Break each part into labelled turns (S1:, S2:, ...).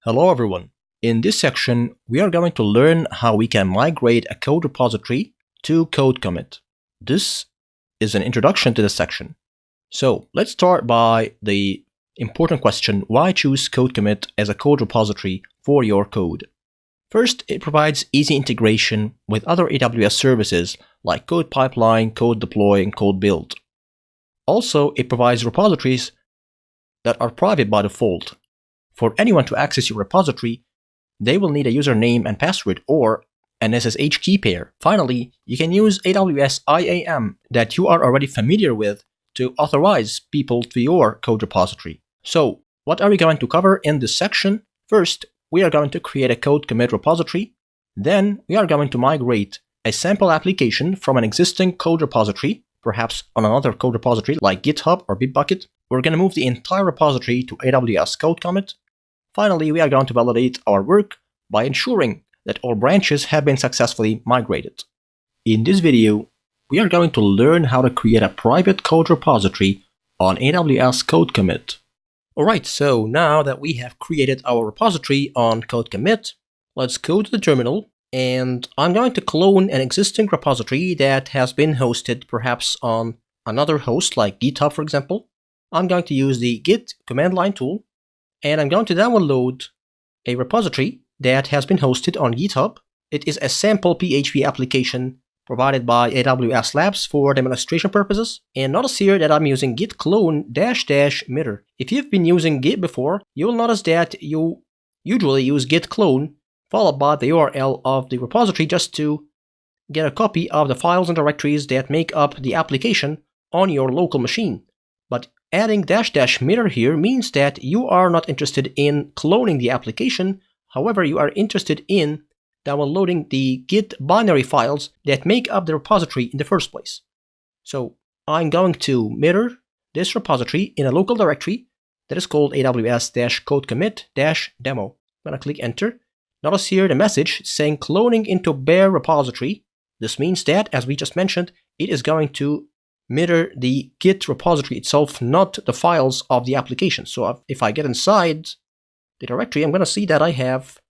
S1: Hello everyone. In this section, we are going to learn how we can migrate a code repository to CodeCommit. This is an introduction to this section. So let's start by the important question, why choose CodeCommit as a code repository for your code? First, it provides easy integration with other AWS services like Code Pipeline, Code Deploy, and Code Build. Also, it provides repositories that are private by default. For anyone to access your repository, they will need a username and password or an SSH key pair. Finally, you can use AWS IAM that you are already familiar with to authorize people to your code repository. So, what are we going to cover in this section? First, we are going to create a CodeCommit repository. Then, we are going to migrate a sample application from an existing code repository, perhaps on another code repository like GitHub or Bitbucket. We're going to move the entire repository to AWS CodeCommit. Finally, we are going to validate our work by ensuring that all branches have been successfully migrated. In this video, we are going to learn how to create a private code repository on AWS CodeCommit. Alright, so now that we have created our repository on CodeCommit, let's go to the terminal, and I'm going to clone an existing repository that has been hosted perhaps on another host like GitHub, for example. I'm going to use the git command line tool, and I'm going to download a repository that has been hosted on GitHub. It is a sample PHP application provided by AWS Labs for demonstration purposes. And notice here that I'm using git clone -- mirror. If you've been using Git before, you will notice that you usually use git clone followed by the URL of the repository just to get a copy of the files and directories that make up the application on your local machine. But adding -- mirror here means that you are not interested in cloning the application. However, you are interested in downloading the Git binary files that make up the repository in the first place. So I'm going to mirror this repository in a local directory that is called AWS-CodeCommit-demo. I'm going to click enter. Notice here the message saying cloning into bare repository. This means that, as we just mentioned, it is going to mirror the Git repository itself, not the files of the application. So if I get inside the directory, I'm going to see that I have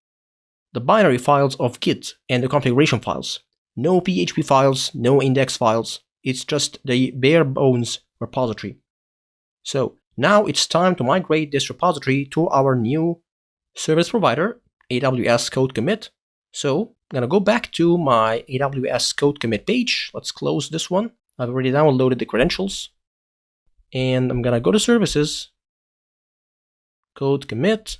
S1: the binary files of Git and the configuration files. No PHP files, no index files. It's just the bare bones repository. So now it's time to migrate this repository to our new service provider, AWS CodeCommit. So I'm going to go back to my AWS CodeCommit page. Let's close this one. I've already downloaded the credentials, and I'm gonna go to services, CodeCommit,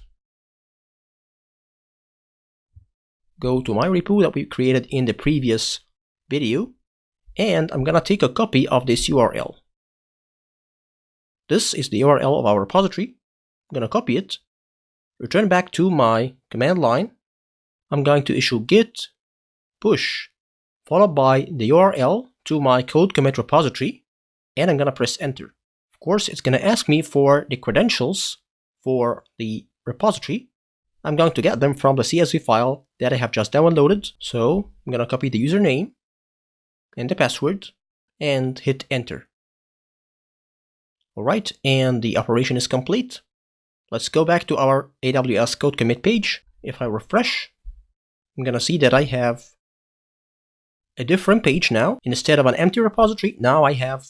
S1: go to my repo that we created in the previous video, and I'm gonna take a copy of this URL. This is the URL of our repository. I'm gonna copy it, return back to my command line. I'm going to issue git push followed by the URL to my CodeCommit repository, and I'm going to press enter. Of course, it's going to ask me for the credentials for the repository. I'm going to get them from the CSV file that I have just downloaded. So I'm going to copy the username and the password and hit enter. Alright, and the operation is complete. Let's go back to our AWS CodeCommit page. If I refresh, I'm going to see that I have a different page now. Instead of an empty repository, now I have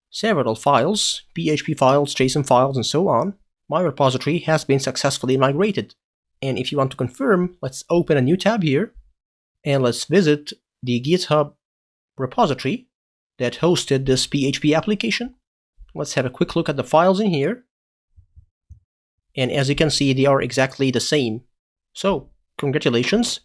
S1: several files, PHP files, JSON files, and so on. My repository has been successfully migrated. And if you want to confirm, let's open a new tab here, and let's visit the GitHub repository that hosted this PHP application. Let's have a quick look at the files in here. And as you can see, they are exactly the same. So, congratulations.